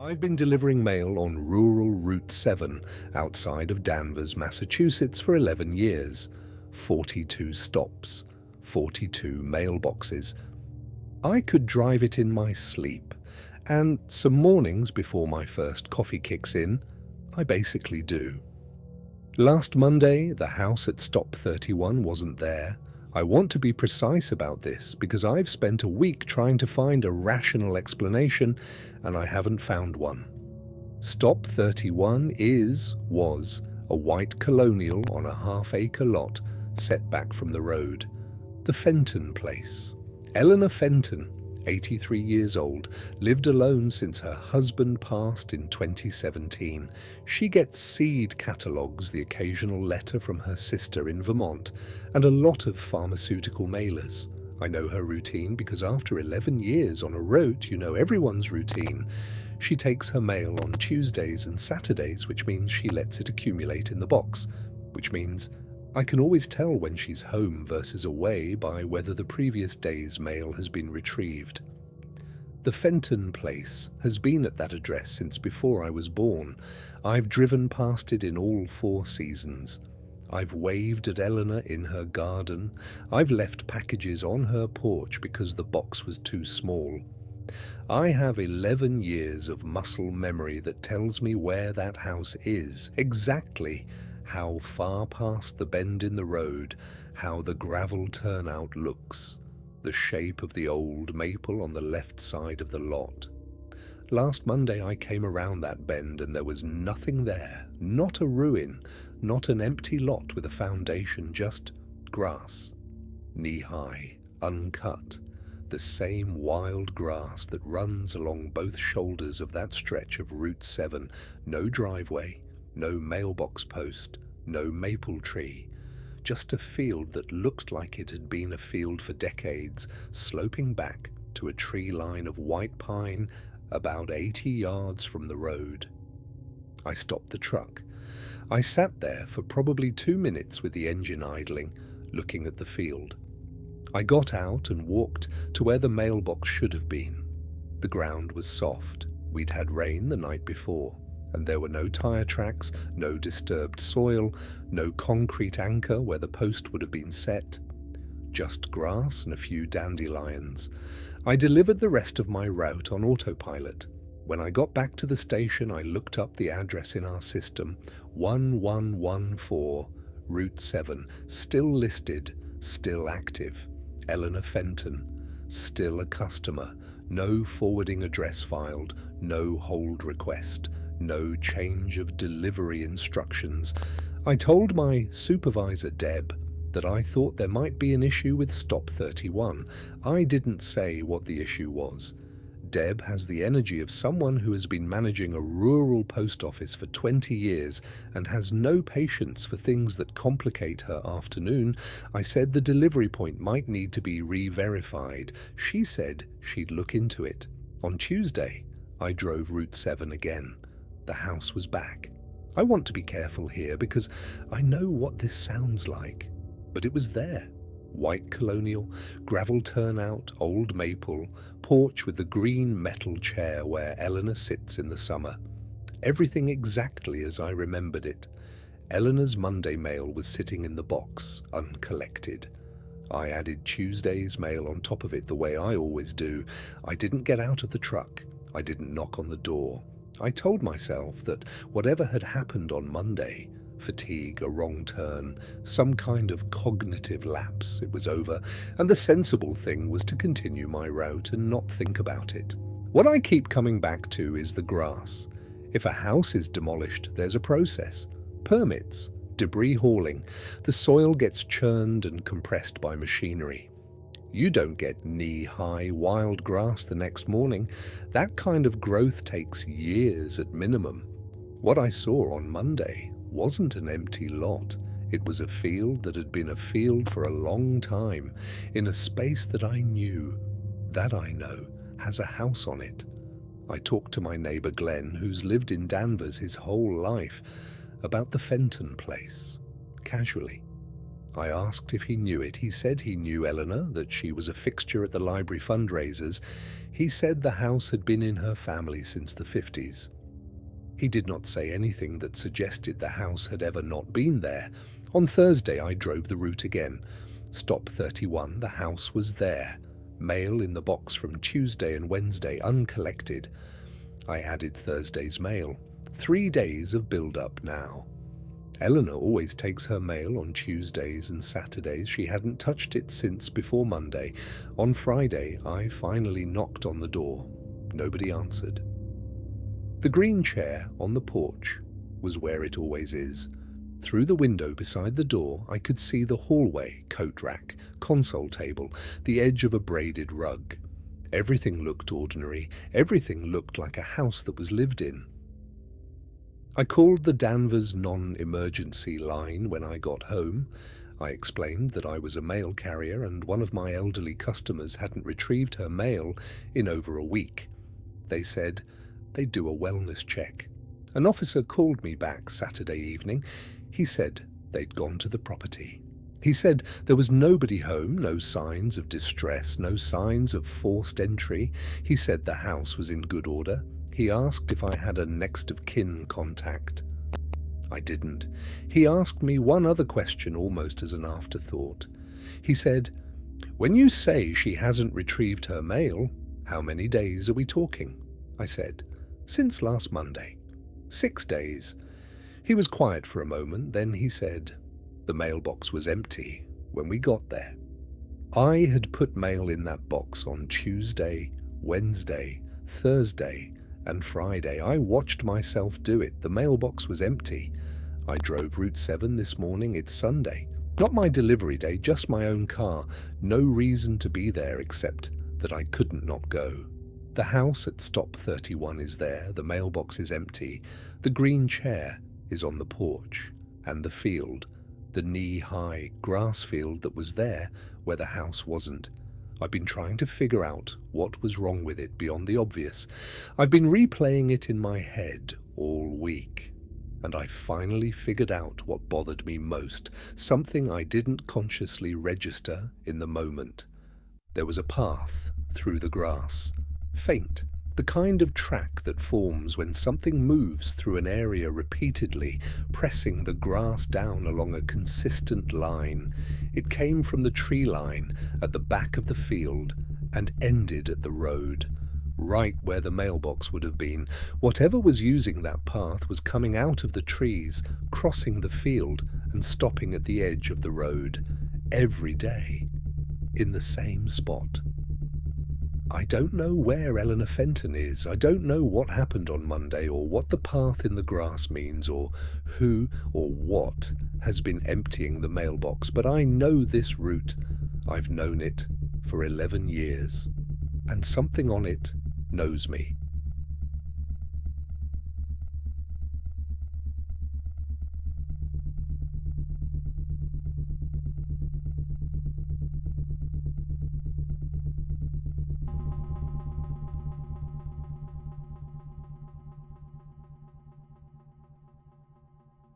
I've been delivering mail on rural Route 7 outside of Danvers, Massachusetts for 11 years. 42 stops, 42 mailboxes. I could drive it in my sleep, and some mornings before my first coffee kicks in, I basically do. Last Monday, the house at stop 31 wasn't there. I want to be precise about this because I've spent a week trying to find a rational explanation and I haven't found one. Stop 31 was a white colonial on a half-acre lot set back from the road. The Fenton place. Eleanor Fenton, 83 years old, lived alone since her husband passed in 2017. She gets seed catalogues, the occasional letter from her sister in Vermont, and a lot of pharmaceutical mailers. I know her routine because after 11 years on a route, you know everyone's routine. She takes her mail on Tuesdays and Saturdays, which means she lets it accumulate in the box, which means I can always tell when she's home versus away by whether the previous day's mail has been retrieved. The Fenton place has been at that address since before I was born. I've driven past it in all 4 seasons. I've waved at Eleanor in her garden. I've left packages on her porch because the box was too small. I have 11 years of muscle memory that tells me where that house is, exactly how far past the bend in the road, how the gravel turnout looks, the shape of the old maple on the left side of the lot. Last Monday I came around that bend and there was nothing there, not a ruin, not an empty lot with a foundation, just grass, knee-high, uncut, the same wild grass that runs along both shoulders of that stretch of Route 7, no driveway, no mailbox post, no maple tree, just a field that looked like it had been a field for decades, sloping back to a tree line of white pine about 80 yards from the road. I stopped the truck. I sat there for probably 2 minutes with the engine idling, looking at the field. I got out and walked to where the mailbox should have been. The ground was soft. We'd had rain the night before, and there were no tire tracks, no disturbed soil, no concrete anchor where the post would have been set. Just grass and a few dandelions. I delivered the rest of my route on autopilot. When I got back to the station, I looked up the address in our system, 1114, Route 7, still listed, still active. Eleanor Fenton, still a customer, no forwarding address filed, no hold request, no change of delivery instructions. I told my supervisor, Deb, that I thought there might be an issue with Stop 31. I didn't say what the issue was. Deb has the energy of someone who has been managing a rural post office for 20 years and has no patience for things that complicate her afternoon. I said the delivery point might need to be re-verified. She said she'd look into it. On Tuesday, I drove Route 7 again. The house was back. I want to be careful here because I know what this sounds like, but it was there. White colonial, gravel turnout, old maple, porch with the green metal chair where Eleanor sits in the summer. Everything exactly as I remembered it. Eleanor's Monday mail was sitting in the box, uncollected. I added Tuesday's mail on top of it the way I always do. I didn't get out of the truck. I didn't knock on the door. I told myself that whatever had happened on Monday, fatigue, a wrong turn, some kind of cognitive lapse, it was over, and the sensible thing was to continue my route and not think about it. What I keep coming back to is the grass. If a house is demolished, there's a process. Permits, debris hauling, the soil gets churned and compressed by machinery. You don't get knee-high wild grass the next morning. That kind of growth takes years at minimum. What I saw on Monday wasn't an empty lot. It was a field that had been a field for a long time, in a space that I knew, that I know, has a house on it. I talked to my neighbor Glenn, who's lived in Danvers his whole life, about the Fenton place, casually. I asked if he knew it. He said he knew Eleanor, that she was a fixture at the library fundraisers. He said the house had been in her family since the 50s. He did not say anything that suggested the house had ever not been there. On Thursday, I drove the route again. Stop 31, the house was there. Mail in the box from Tuesday and Wednesday, uncollected. I added Thursday's mail. 3 days of build-up now. Eleanor always takes her mail on Tuesdays and Saturdays. She hadn't touched it since before Monday. On Friday, I finally knocked on the door. Nobody answered. The green chair on the porch was where it always is. Through the window beside the door, I could see the hallway, coat rack, console table, the edge of a braided rug. Everything looked ordinary. Everything looked like a house that was lived in. I called the Danvers non-emergency line when I got home. I explained that I was a mail carrier and one of my elderly customers hadn't retrieved her mail in over a week. They said they'd do a wellness check. An officer called me back Saturday evening. He said they'd gone to the property. He said there was nobody home, no signs of distress, no signs of forced entry. He said the house was in good order. He asked if I had a next of kin contact. I didn't. He asked me one other question almost as an afterthought. He said, "When you say she hasn't retrieved her mail, how many days are we talking?" I said, "Since last Monday." 6 days. He was quiet for a moment, then he said, "The mailbox was empty when we got there." I had put mail in that box on Tuesday, Wednesday, Thursday, and Friday. I watched myself do it. The mailbox was empty. I drove Route 7 this morning. It's Sunday. Not my delivery day, just my own car. No reason to be there except that I couldn't not go. The house at stop 31 is there. The mailbox is empty. The green chair is on the porch. And the field, the knee-high grass field that was there where the house wasn't. I've been trying to figure out what was wrong with it beyond the obvious. I've been replaying it in my head all week, and I finally figured out what bothered me most, something I didn't consciously register in the moment. There was a path through the grass, faint, the kind of track that forms when something moves through an area repeatedly, pressing the grass down along a consistent line. It came from the tree line at the back of the field and ended at the road, right where the mailbox would have been. Whatever was using that path was coming out of the trees, crossing the field and stopping at the edge of the road, every day, in the same spot. I don't know where Eleanor Fenton is. I don't know what happened on Monday or what the path in the grass means or who or what has been emptying the mailbox, but I know this route. I've known it for 11 years, and something on it knows me.